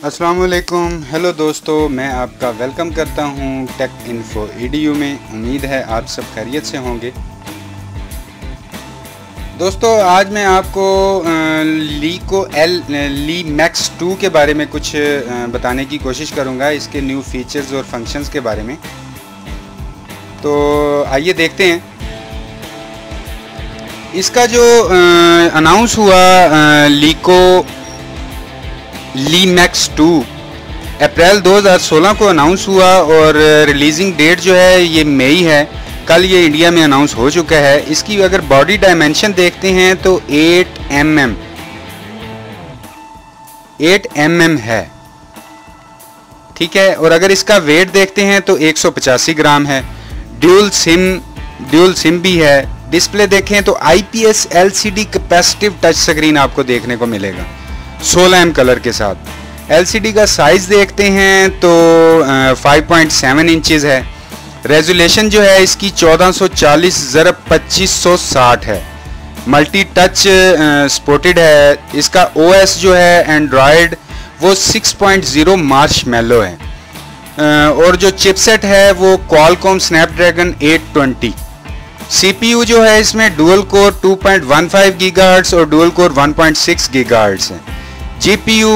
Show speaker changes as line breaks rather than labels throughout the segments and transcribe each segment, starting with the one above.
अस्सलाम वालेकुम। हेलो दोस्तों, मैं आपका वेलकम करता हूं टेक इन्फो ईडीयू में। उम्मीद है आप सब खैरियत से होंगे। दोस्तों, आज मैं आपको ली मैक्स 2 के बारे में कुछ बताने की कोशिश करूंगा, इसके न्यू फीचर्स और फंक्शंस के बारे में। तो आइए देखते हैं। इसका जो अनाउंस हुआ ली मैक्स 2 अप्रैल 2016 को अनाउंस हुआ और रिलीजिंग डेट जो है ये मई है। कल ये इंडिया में अनाउंस हो चुका है। इसकी अगर बॉडी डायमेंशन देखते हैं तो 8 mm है, ठीक है। और अगर इसका वेट देखते हैं तो 185 ग्राम है। ड्यूल सिम भी है। डिस्प्ले देखें तो IPS LCD capacitive touch screen आपको देखने को मिलेगा 16 कलर के साथ। LCD का साइज देखते हैं तो 5.7 इंचेस है। रेजोल्यूशन जो है इसकी 1440x2560 है। मल्टी टच सपोर्टेड है। इसका OS जो है एंड्रॉयड वो 6.0 मार्शमैलो है। और जो चिपसेट है वो क्वालकॉम स्नैपड्रैगन 820। CPU जो है इसमें डुअल कोर 2.15 GHz और डुअल कोर 1.6 GHz है। GPU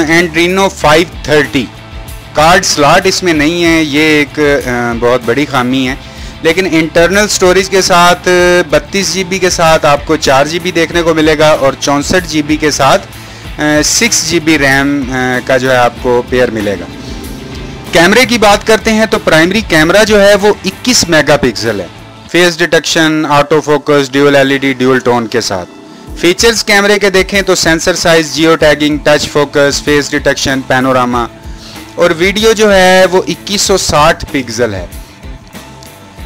एंड्रीनो 530। कार्ड स्लॉट इसमें नहीं है, ये एक बहुत बड़ी खामी है। लेकिन इंटरनल स्टोरेज के साथ 32 GB के साथ आपको 4 GB देखने को मिलेगा और 64 GB के साथ 6 GB रैम का जो है आपको पेयर मिलेगा। कैमरे की बात करते हैं तो प्राइमरी कैमरा जो है वो 21 मेगापिक्सल है। Face detection, auto focus, dual LED, dual tone के साथ। फीचर्स कैमरे के देखें तो sensor size, geo tagging, touch focus, face detection, panorama. और वीडियो जो है वो 2160 पिक्सल है।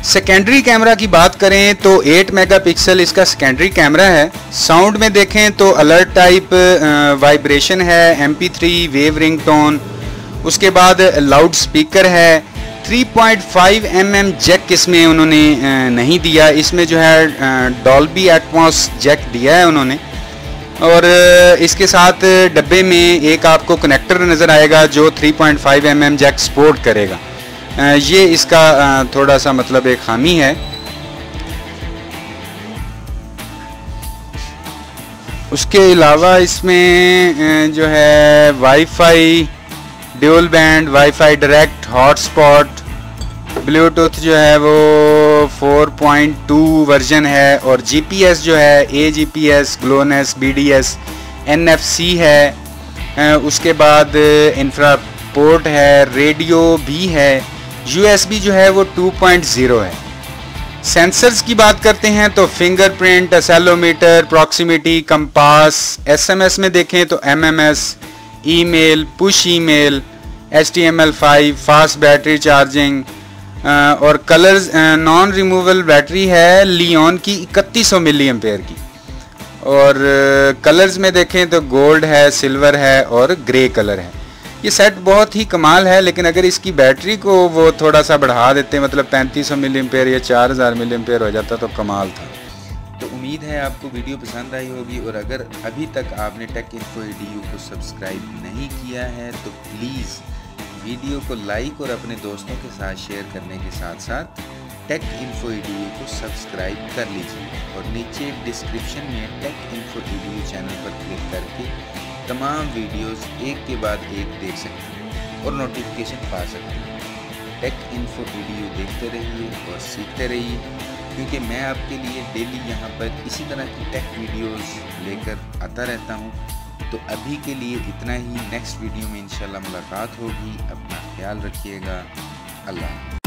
सेकेंडरी कैमरा की बात करें तो 8 मेगापिक्सल इसका सेकेंडरी कैमरा है। साउंड में देखें तो अलर्ट टाइप वाइब्रेशन है, MP3 वेव रिंगटोन। उसके बाद लाउड स्पीकर है। 3.5 mm जैक इसमें उन्होंने नहीं दिया। इसमें जो है डॉल्बी एटमॉस जैक दिया है उन्होंने। और इसके साथ डब्बे में एक आपको कनेक्टर नज़र आएगा जो 3.5 mm जैक सपोर्ट करेगा। ये इसका थोड़ा सा मतलब एक खामी है। उसके अलावा इसमें जो है wifi, dual band, wifi direct, hotspot, Bluetooth जो है वो 4.2 वर्जन है। और GPS जो है AGPS, GLONASS, BDS, NFC है। उसके बाद इंफ्रापोर्ट है, रेडियो भी है। USB जो है वो 2.0 है। सेंसर्स की बात करते हैं तो fingerprint, accelerometer, proximity, compass. SMS में देखें तो MMS, email, push email, HTML5, fast battery charging. और कलर्स नॉन रिमूवेबल बैटरी है लियोन की 3100 mAh की। और कलर्स में देखें तो गोल्ड है, सिल्वर है और ग्रे कलर है। ये सेट बहुत ही कमाल है। लेकिन अगर इसकी बैटरी को वो थोड़ा सा बढ़ा देते, मतलब 3500 mAh या 4000 mAh हो जाता तो कमाल था। तो उम्मीद है आपको वीडियो पसंद आई होगी। और अगर अभी तक आपने टेक इन्फो ईडीयू को सब्सक्राइब नहीं किया है तो प्लीज़ वीडियो को लाइक और अपने दोस्तों के साथ शेयर करने के साथ साथ टेक इन्फो ईडीयू को सब्सक्राइब कर लीजिए। और नीचे डिस्क्रिप्शन में टेक इन्फो ईडीयू चैनल पर क्लिक करके तमाम वीडियोस एक के बाद एक देख सकते हैं और नोटिफिकेशन पा सकते हैं। टेक इन्फो ईडीयू देखते रहिए और सीखते रहिए, क्योंकि मैं आपके लिए डेली यहाँ पर इसी तरह की टेक वीडियोस लेकर आता रहता हूँ। तो अभी के लिए इतना ही। नेक्स्ट वीडियो में इंशाल्लाह मुलाकात होगी। अपना ख्याल रखिएगा। अल्लाह।